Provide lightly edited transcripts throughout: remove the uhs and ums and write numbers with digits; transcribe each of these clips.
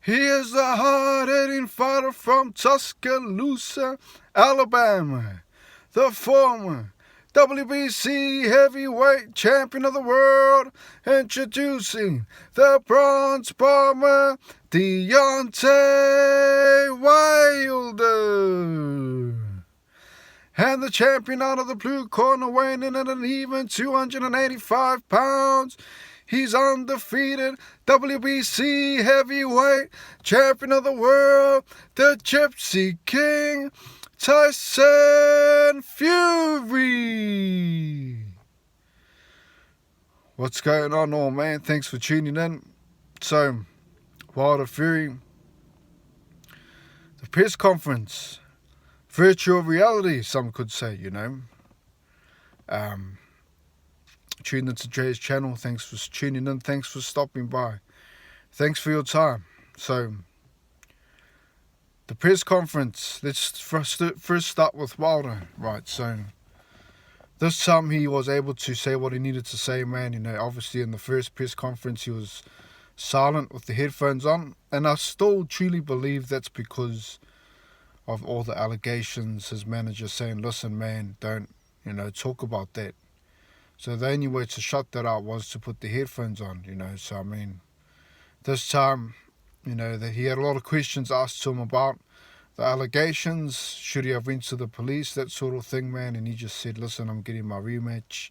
He is the hard-hitting fighter from Tuscaloosa, Alabama, the former WBC heavyweight champion of the world, introducing the bronze bomber, Deontay Wilder. And the champion out of the blue corner, weighing in at an even 285 pounds. He's undefeated WBC heavyweight champion of the world, the Gypsy King, Tyson Fury. What's going on, all man? Thanks for tuning in. So, Wilder Fury, the press conference, virtual reality, some could say, Tune into Jay's channel. Thanks for tuning in. Thanks for stopping by. Thanks for your time. So, the press conference. Let's first start with Wilder. Right, so this time he was able to say what he needed to say, man. Obviously in the first press conference he was silent with the headphones on. And I still truly believe that's because of all the allegations. His manager saying, listen, man, don't, talk about that. So the only way to shut that out was to put the headphones on, So, this time, that he had a lot of questions asked to him about the allegations. Should he have went to the police, that sort of thing, man. And he just said, listen, I'm getting my rematch.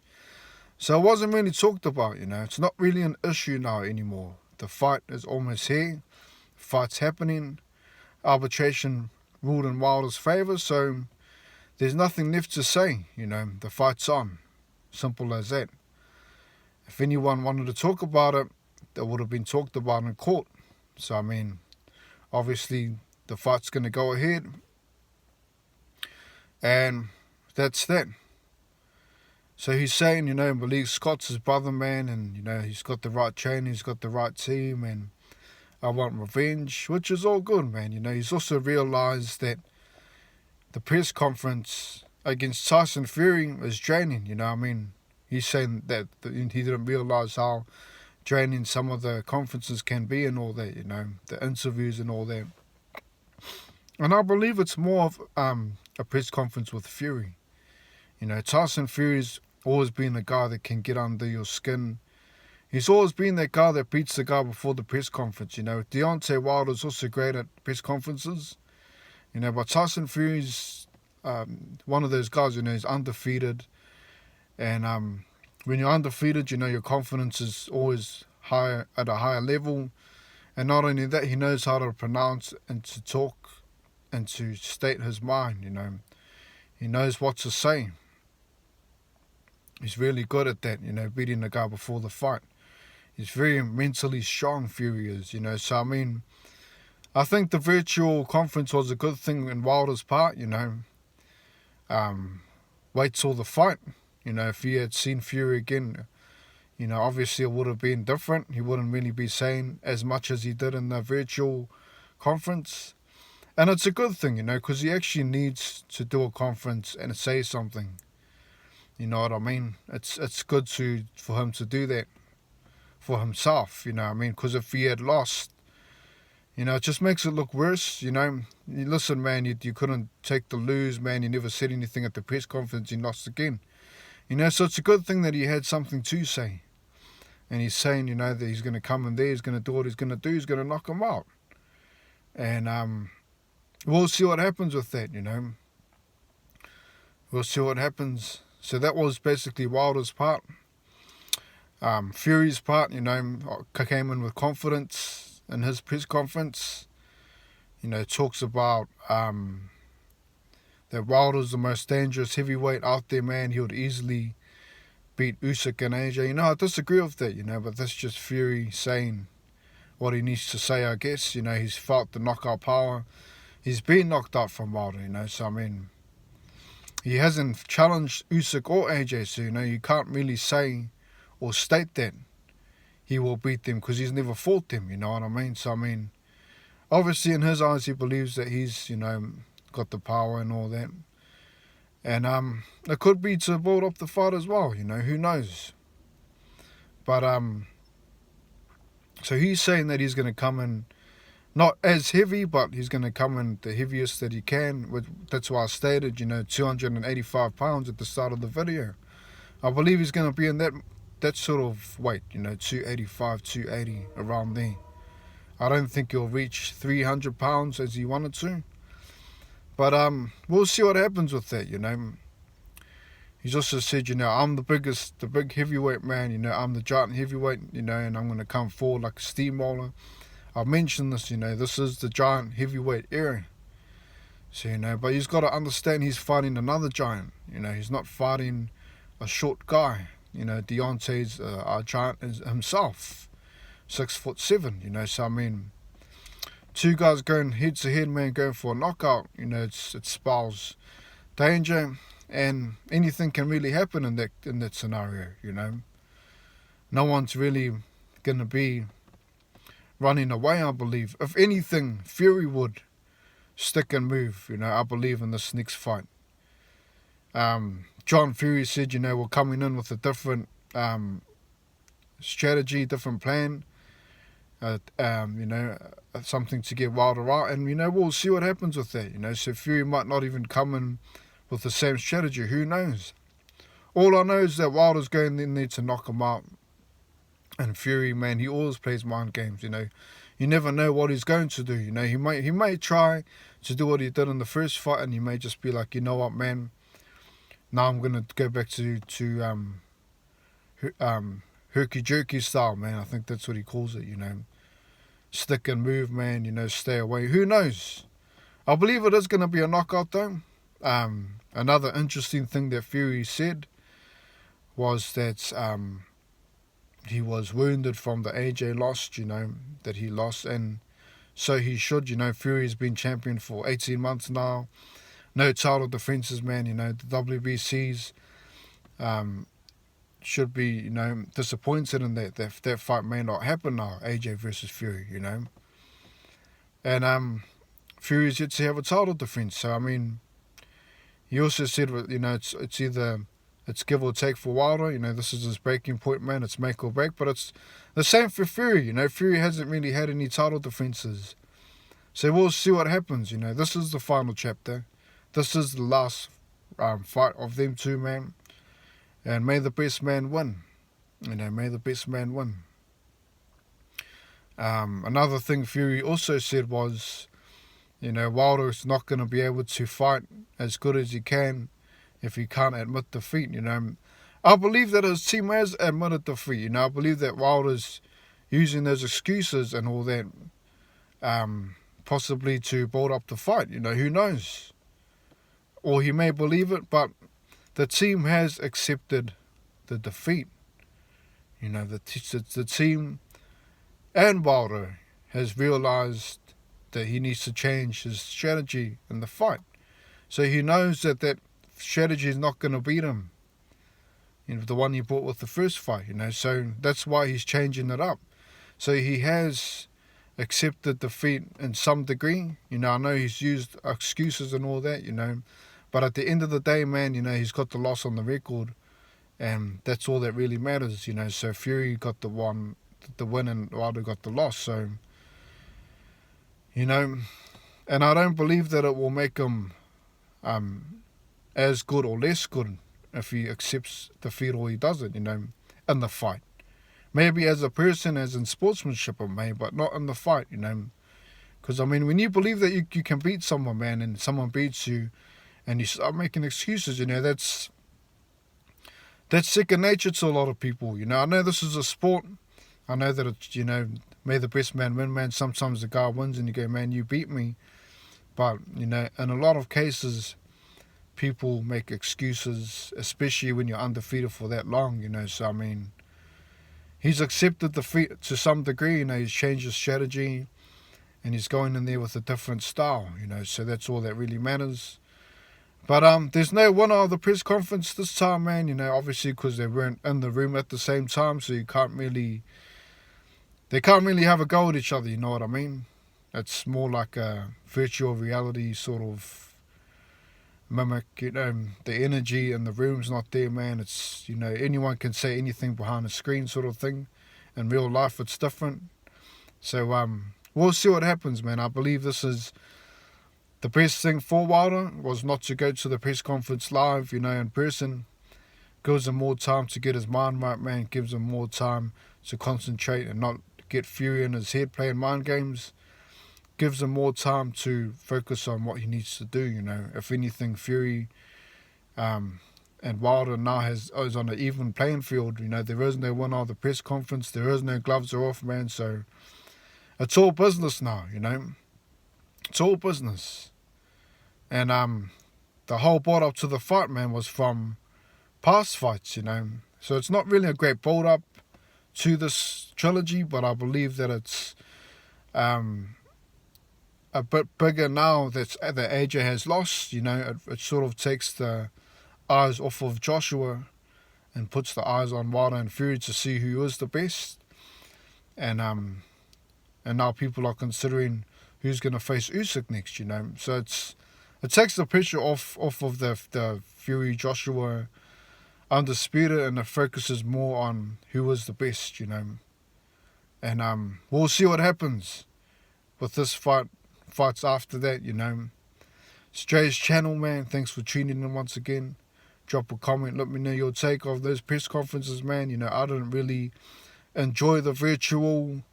So it wasn't really talked about, It's not really an issue now anymore. The fight is almost here. The fight's happening. Arbitration ruled in Wilder's favour. So there's nothing left to say, The fight's on. Simple as that. If anyone wanted to talk about it, that would have been talked about in court. So, obviously the fight's going to go ahead. And that's that. So he's saying, Malik Scott's his brother, man, and, he's got the right trainer, he's got the right team, and I want revenge, which is all good, man. He's also realised that the press conference against Tyson Fury is draining, He's saying that he didn't realise how draining some of the conferences can be and all that, the interviews and all that. And I believe it's more of a press conference with Fury. Tyson Fury's always been a guy that can get under your skin. He's always been that guy that beats the guy before the press conference, Deontay Wilder's also great at press conferences, but Tyson Fury's one of those guys, he's undefeated. And when you're undefeated, your confidence is always higher, at a higher level. And not only that, he knows how to pronounce and to talk and to state his mind, He knows what to say. He's really good at that, beating the guy before the fight. He's very mentally strong, Fury is, So, I think the virtual conference was a good thing in Wilder's part, Wait till the fight. If he had seen Fury again, obviously it would have been different. He wouldn't really be saying as much as he did in the virtual conference. And it's a good thing, because he actually needs to do a conference and say something. You know what I mean? It's good for him to do that for himself, because if he had lost, it just makes it look worse, Listen, man, you couldn't take the lose, man. You never said anything at the press conference. You lost again. So it's a good thing that he had something to say. And he's saying, that he's going to come in there, he's going to do what he's going to do, he's going to knock him out. And we'll see what happens with that, We'll see what happens. So that was basically Wilder's part. Fury's part, came in with confidence in his press conference. Talks about that Wilder's the most dangerous heavyweight out there, man. He would easily beat Usyk and AJ. I disagree with that, but that's just Fury saying what he needs to say, I guess. He's felt the knockout power. He's been knocked out from Wilder, So, he hasn't challenged Usyk or AJ, so, you can't really say or state that he will beat them because he's never fought them, you know what I mean? So, obviously in his eyes he believes that he's, got the power and all that. And it could be to build up the fight as well, who knows. But so he's saying that he's going to come in not as heavy, but he's going to come in the heaviest that he can. That's why I stated, 285 pounds at the start of the video. I believe he's going to be in that sort of weight, 285, 280, around there. I don't think he'll reach 300 pounds as he wanted to. But we'll see what happens with that, He's also said, I'm the big heavyweight man, I'm the giant heavyweight, and I'm going to come forward like a steamroller. I've mentioned this, this is the giant heavyweight era. So, but he's got to understand he's fighting another giant. He's not fighting a short guy. Deontay's a giant himself, 6'7". So I mean, two guys going head to head, man, going for a knockout. It spells danger, and anything can really happen in that scenario. No one's really gonna be running away. I believe, if anything, Fury would stick and move. I believe in this next fight. John Fury said, we're coming in with a different strategy, different plan, something to get Wilder out, and we'll see what happens with that. So Fury might not even come in with the same strategy. Who knows? All I know is that Wilder's going in there to knock him out, and Fury, man, he always plays mind games. You never know what he's going to do. He may try to do what he did in the first fight, and he may just be like, you know what, man. Now I'm gonna go back to herky jerky style, man. I think that's what he calls it. Stick and move, man. Stay away. Who knows? I believe it is gonna be a knockout, though. Another interesting thing that Fury said was that he was wounded from the AJ loss, that he lost, and so he should. Fury's been champion for 18 months now. No title defenses, man. The WBCs should be, disappointed in that fight may not happen now, AJ versus Fury, And Fury's yet to have a title defense. So, I mean, he also said, it's either it's give or take for Wilder. This is his breaking point, man. It's make or break. But it's the same for Fury. Fury hasn't really had any title defenses. So we'll see what happens. This is the final chapter. This is the last fight of them two, man. And may the best man win. May the best man win. Another thing Fury also said was, Wilder is not going to be able to fight as good as he can if he can't admit defeat. I believe that his team has admitted defeat. I believe that Wilder's using those excuses and all that, possibly to build up the fight. Who knows? Or he may believe it, but the team has accepted the defeat. The team and Wilder has realized that he needs to change his strategy in the fight. So he knows that strategy is not going to beat him. The one he bought with the first fight, So that's why he's changing it up. So he has accepted defeat in some degree. I know he's used excuses and all that, But at the end of the day, man, he's got the loss on the record, and that's all that really matters, So Fury got the win, and Wilder got the loss. So, and I don't believe that it will make him as good or less good if he accepts defeat or he doesn't, in the fight. Maybe as a person, as in sportsmanship, it may, but not in the fight, Because, when you believe that you can beat someone, man, and someone beats you, and you start making excuses, that's second nature to a lot of people. I know this is a sport. I know that it's, may the best man win, man. Sometimes the guy wins and you go, man, you beat me. But, in a lot of cases, people make excuses, especially when you're undefeated for that long, So, he's accepted defeat to some degree, he's changed his strategy, and he's going in there with a different style, So that's all that really matters. But there's no winner of the press conference this time, man, obviously because they weren't in the room at the same time, so they can't really have a go at each other, you know what I mean? It's more like a virtual reality sort of mimic, the energy in the room's not there, man. It's, anyone can say anything behind a screen sort of thing. In real life, it's different. So, we'll see what happens, man. I believe this is the best thing for Wilder, was not to go to the press conference live, in person. Gives him more time to get his mind right, man. Gives him more time to concentrate and not get Fury in his head playing mind games. Gives him more time to focus on what he needs to do, If anything, Fury and Wilder now is on an even playing field. There is no winner of the press conference. There is no gloves are off, man. So it's all business now, It's all business. And the whole build up to the fight, man, was from past fights, So it's not really a great build up to this trilogy, but I believe that it's a bit bigger now that AJ has lost. It sort of takes the eyes off of Joshua and puts the eyes on Wilder and Fury to see who is the best. And now people are considering who's going to face Usyk next, So it takes the pressure off of the Fury Joshua undisputed, and it focuses more on who is the best, And we'll see what happens with this fights after that, It's Jay's channel, man. Thanks for tuning in once again. Drop a comment, let me know your take of those press conferences, man. I didn't really enjoy the virtual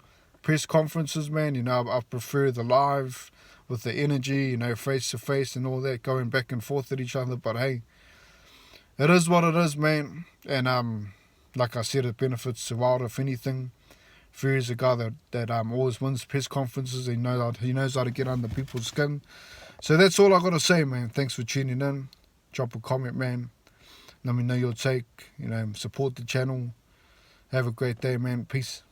press conferences, man. I prefer the live with the energy, face to face and all that, going back and forth at each other. But hey, it is what it is, man. And like I said, it benefits to Wilder. If anything, Fury's a guy that always wins press conferences. He knows how to get under people's skin. So that's all I got to say, man. Thanks for tuning in. Drop a comment, man. Let me know your take. Support the channel. Have a great day, man. Peace.